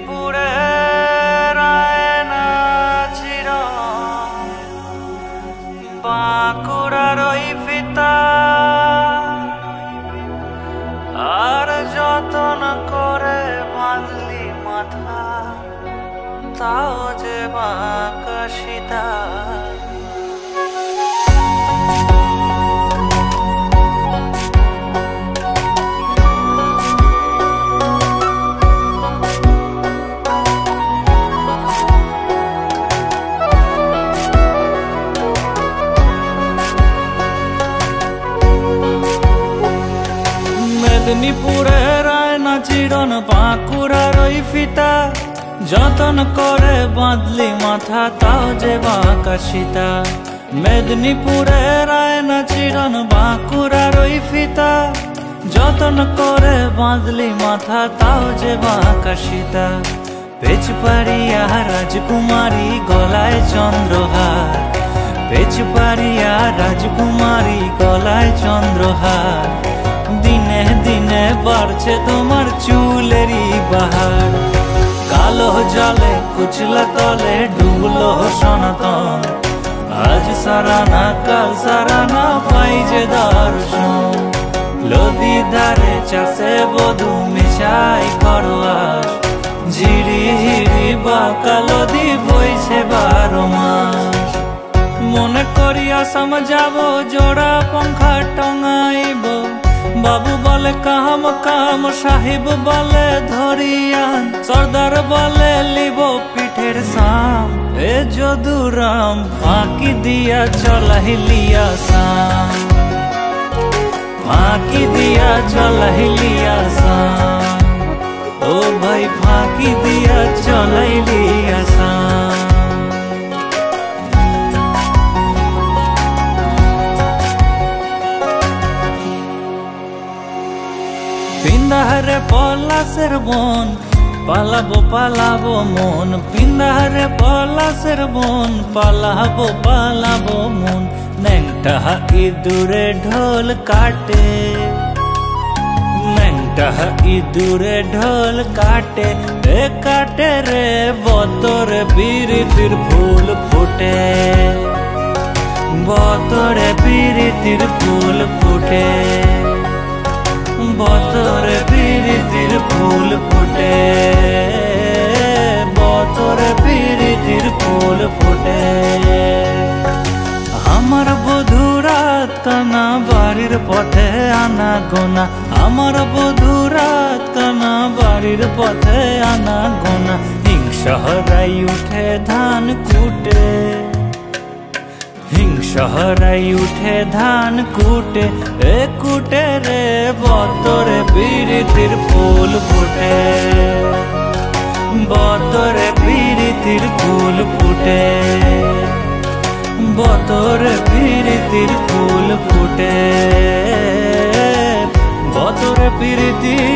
মেদিনীপুরের আয়নাচিরন বাঁকুড়ার ওই ফিতা আর যতন করে বাঁধলি মাথা তাও যে বাঁকা সীতা। মেদিনীপুরের আয়নাচিরন বাঁকুড়ার ওই ফিতা যতন করে বাঁধলি মাথা তাও যে বাঁকা সীতা। মেদিনীপুরের আয়নাচিরন বাঁকুড়ার ওই ফিতা যতন করে বাঁধলি মাথা তাও যে বাঁকা সীতা। পেচপাড়িয়া রাজকুমারী গলায় চন্দ্রহার, পেচপাড়িয়া রাজকুমারী গলায় চন্দ্রহার। দিনে দিনে বাড়ছে তোমার চুলেরই বাহার, কালো জলে কুচলা তলে ডুবলো সনাতন। আজ সারানা কাল সারানা পাই যে দর্শন, নদী ধারে চাষে বধূ মিশাই খরোয়াস। ঝিরি ঝিরি বাঁকা নদী বইছে 12 মাস। মনে করি আসাম যাব জোড়া পঙ্খা টঙাইব, বাবু বলে কাম কাম সাহিব বলে ধরিয়ান, সর্দার বলে লিব পিঠের সাম। এ যদুরাম ফাঁকি দিয়া চলাহিলিয়া সাম, ফাঁকি দিয়া চলাহিলিয়া সাম। ও ভাই ফাঁকি দিয়া চলাইলিয়া সাম। পিন্দাহারে পলাশের বন পালাবো পালাবো মন, পিন্দাহারে পলাশের বন পালাবো পালাবো মন। ন্যাংটা ইঁদুরে ঢোল কাটে, ন্যাংটা ইঁদুরে ঢোল কাটে রে কাটে রে। বতরে বিরিতির ফুল ফুটে, বতরে বিরিতির ফুল ফুটে। বতরে বিরিতির ফুল ফুটে, বতরে বিরিতির ফুল ফুটে। আমার বধূ রাত কানা বাড়ির পথে আনা গোনা, আমার বধূ রাত কানা বাড়ির পথে আনা গোনা। হিংসহরাই উঠে ধান কুটে, হিংসহরাই উঠে ধান কুটে এ কুটে রে। বতরে বিরিতির ফুল ফুটে, বতরে বিরিতির ফুল ফুটে। বতরে বিরিতির ফুল ফুটে, বতরে বিরিতির